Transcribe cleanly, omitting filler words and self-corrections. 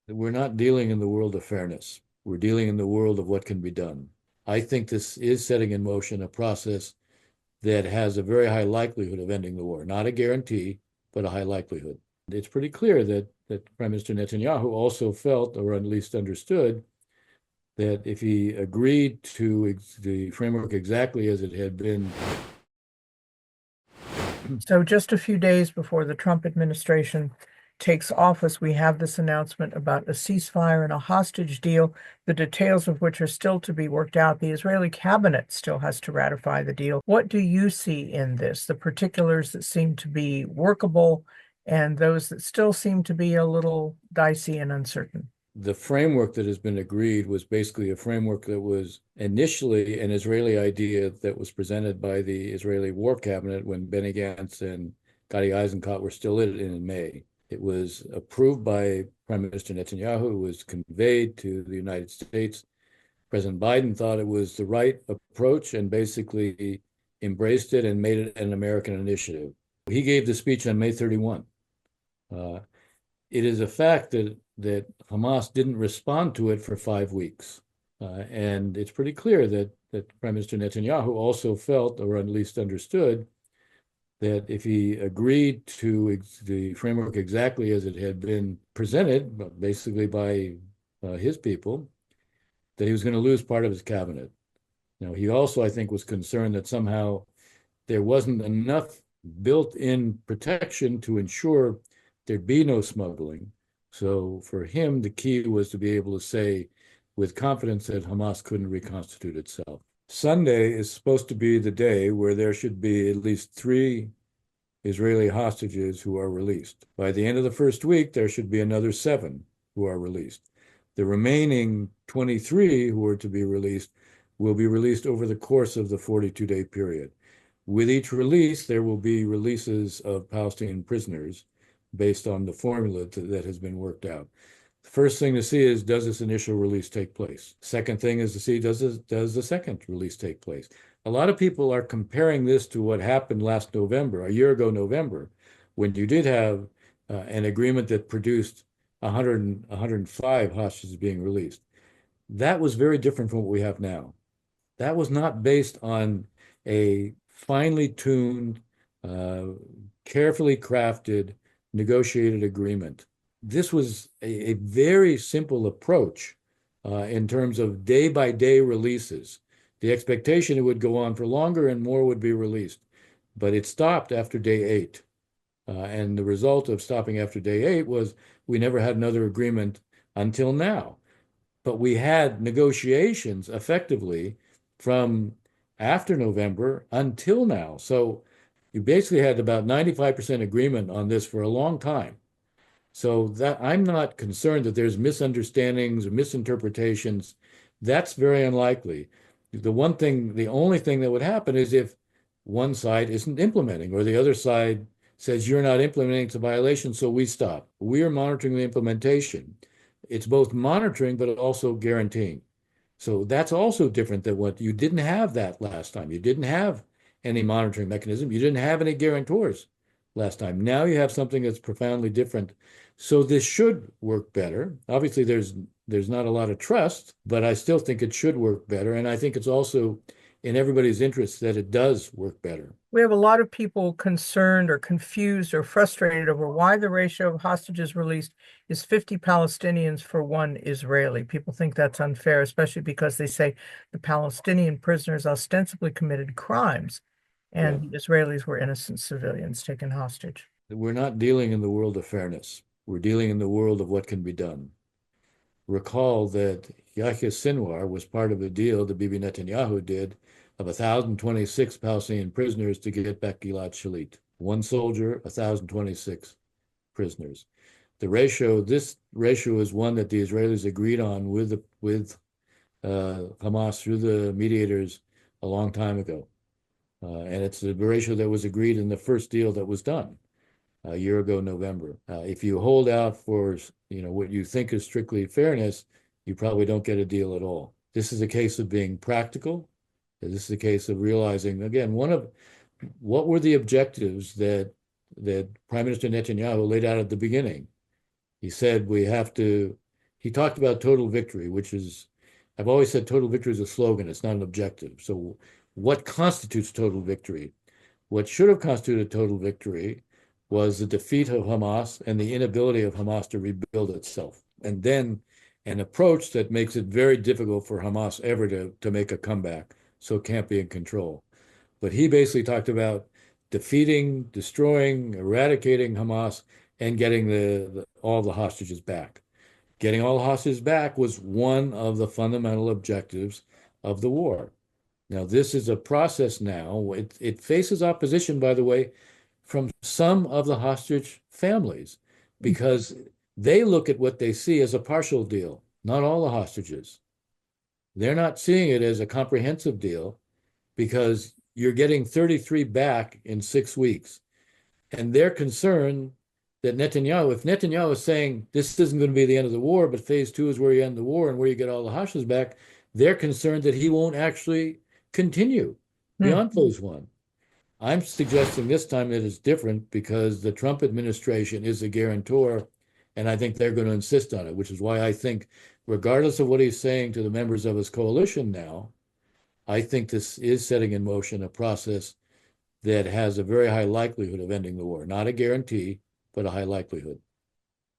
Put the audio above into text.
We're not dealing in the world of fairness. We're dealing in the world of what can be done. I think this is setting in motion a process that has a very high likelihood of ending the war. Not a guarantee, but a high likelihood. It's pretty clear that Prime Minister Netanyahu also felt, or at least understood, that if he agreed to the framework exactly as it had been. So just a few days before the Trump administration takes office, we have this announcement about a ceasefire and a hostage deal, the details of which are still to be worked out. The Israeli cabinet still has to ratify the deal. What do you see in this? The particulars that seem to be workable and those that still seem to be a little dicey and uncertain. The framework that has been agreed was basically a framework that was initially an Israeli idea that was presented by the Israeli War Cabinet when Benny Gantz and Gadi Eisenkot were still in May. It was approved by Prime Minister Netanyahu. It was conveyed to the United States. President Biden thought it was the right approach and basically embraced it and made it an American initiative. He gave the speech on May 31. It is a fact that Hamas didn't respond to it for 5 weeks. And it's pretty clear that Prime Minister Netanyahu also felt, or at least understood, that if he agreed to the framework exactly as it had been presented, basically by his people, that he was going to lose part of his cabinet. Now, he also, I think, was concerned that somehow there wasn't enough built-in protection to ensure there'd be no smuggling. So for him, the key was to be able to say with confidence that Hamas couldn't reconstitute itself. Sunday is supposed to be the day where there should be at least 3 Israeli hostages who are released. By the end of the first week, there should be another 7 who are released. The remaining 23 who are to be released will be released over the course of the 42-day period. With each release, there will be releases of Palestinian prisoners based on the formula that has been worked out. The first thing to see is, does this initial release take place? Second thing is to see, does the second release take place? A lot of people are comparing this to what happened last November, a year ago November, when you did have an agreement that produced 105 hostages being released. That was very different from what we have now. That was not based on a finely tuned, carefully crafted, negotiated agreement. This was a very simple approach in terms of day-by-day releases. The expectation it would go on for longer and more would be released, but it stopped after day 8. And the result of stopping after day 8 was we never had another agreement until now. But we had negotiations effectively from after November until now. So you basically had about 95% agreement on this for a long time. So that I'm not concerned that there's misunderstandings or misinterpretations. That's very unlikely. The only thing that would happen is if one side isn't implementing or the other side says you're not implementing, it's a violation, so we stop. We are monitoring the implementation. It's both monitoring but also guaranteeing. So that's also different than what you didn't have that last time. You didn't have any monitoring mechanism. You didn't have any guarantors last time. Now you have something that's profoundly different. So this should work better. Obviously, there's not a lot of trust, but I still think it should work better. And I think it's also in everybody's interest that it does work better. We have a lot of people concerned or confused or frustrated over why the ratio of hostages released is 50 Palestinians for 1 Israeli. People think that's unfair, especially because they say the Palestinian prisoners ostensibly committed crimes Yeah. and the Israelis were innocent civilians taken hostage. We're not dealing in the world of fairness. We're dealing in the world of what can be done. Recall that Yahya Sinwar was part of a deal that Bibi Netanyahu did of 1,026 Palestinian prisoners to get back Gilad Shalit. 1 soldier, 1,026 prisoners. This ratio is one that the Israelis agreed on with Hamas through the mediators a long time ago. And it's the ratio that was agreed in the first deal that was done a year ago, November. If you hold out for what you think is strictly fairness, you probably don't get a deal at all. This is a case of being practical. This is a case of realizing, again, what were the objectives that Prime Minister Netanyahu laid out at the beginning. He said we have to he talked about total victory, which is, I've always said total victory is a slogan, it's not an objective. So what constitutes total victory? What should have constituted total victory was the defeat of Hamas and the inability of Hamas to rebuild itself. And then an approach that makes it very difficult for Hamas ever to make a comeback, so it can't be in control. But he basically talked about defeating, destroying, eradicating Hamas, and getting all the hostages back. Getting all the hostages back was one of the fundamental objectives of the war. Now, this is a process now. It faces opposition, by the way, from some of the hostage families, because they look at what they see as a partial deal, not all the hostages. They're not seeing it as a comprehensive deal because you're getting 33 back in 6 weeks. And they're concerned that Netanyahu, if Netanyahu is saying this isn't going to be the end of the war, but phase two is where you end the war and where you get all the hostages back, they're concerned that he won't actually continue beyond phase one. I'm suggesting this time that it's different because the Trump administration is a guarantor, and I think they're going to insist on it, which is why I think, regardless of what he's saying to the members of his coalition now, I think this is setting in motion a process that has a very high likelihood of ending the war. Not a guarantee, but a high likelihood.